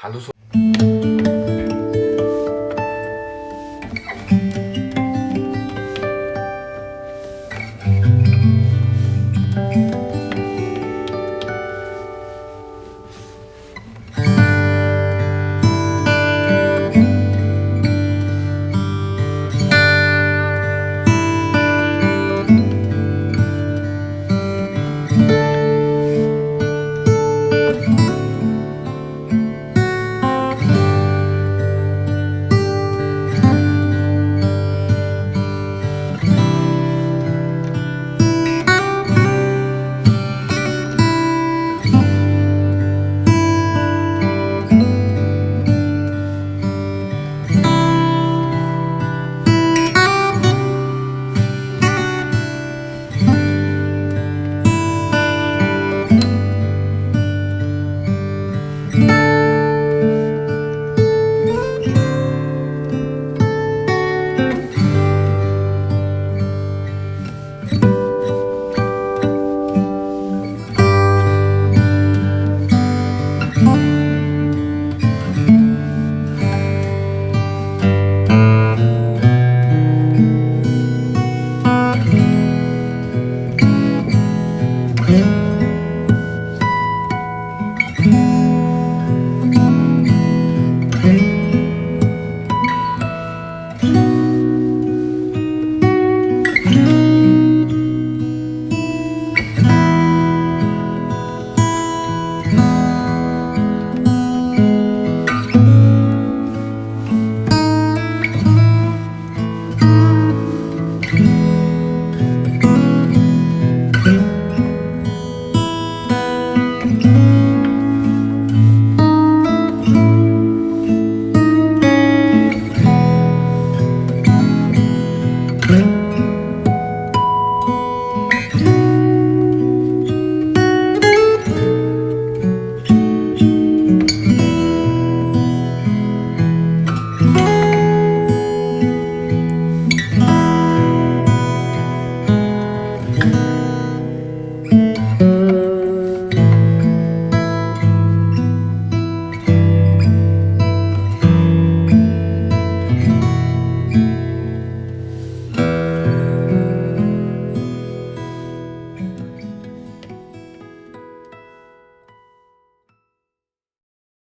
halus.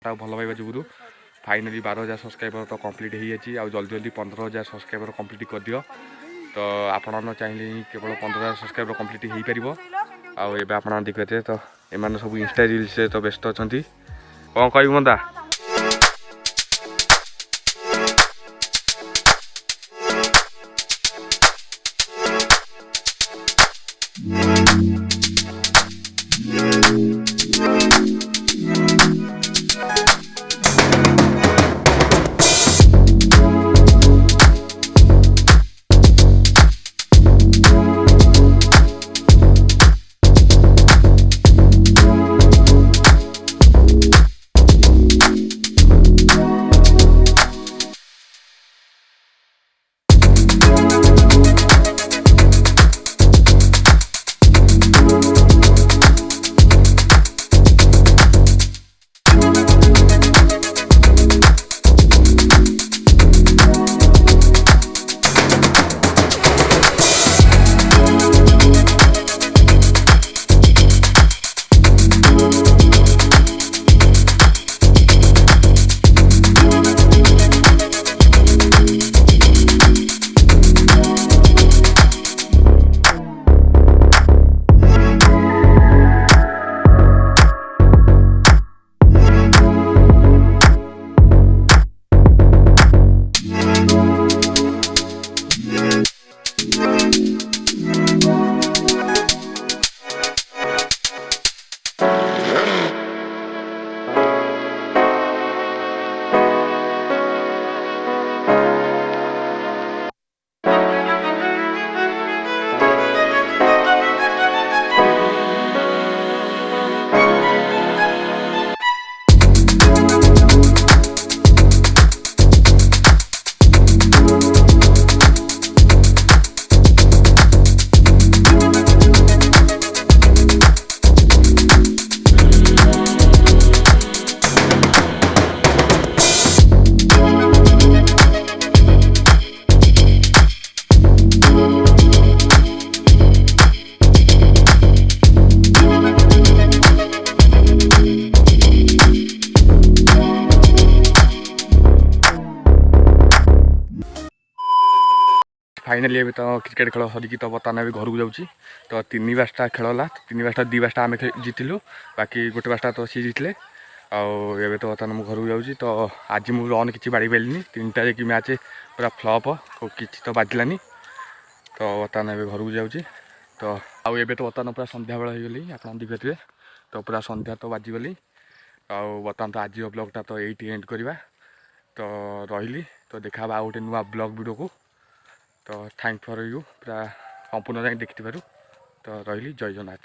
भल पाइबा जो फाइनाली 12,000 सब्सक्राइबर तो कंप्लीट हो जाए आ जल्दी जल्दी 15,000 सब्सक्राइबर कंप्लीट कर दियो। तो आपण चाहिए केवल 15,000 सब्सक्राइबर कंप्लीट हो पार आउ आप देखते तो एम सब इंस्टा रील्स तो व्यस्त अच्छा कौन कह मंदा फाइनाली एबे तो क्रिकेट खेल सरिकी तो बर्तमान ए घर को जाऊँगी। तो 3 मैचटा खेल है 3 मैचटा 2 मैचटा आम जीतिलु बाकी गोटे मैचटा तो सी जीतले आउ तो बर्तमान मुझे घर को जाऊँगी। तो आज मुझे रन किसी बाड़ी पारे 3टा जी मैच पूरा फ्लप किसी तो बाजिलानी। तो बर्तमान ए घर को जाऊँगी। तो आउ तो बर्तमान पूरा संध्या बेला हो गली आप देखिए। तो पूरा संध्या तो बाजिगली बर्तमान तो आज ब्लॉगटा तो यही एंड करवा। तो रही तो देखा आउ गोटे नुआ ब्लॉग वीडियो को। तो थैंक फॉर यू पूरा संपूर्ण जाए देखि। तो रही जय जगन्नाथ।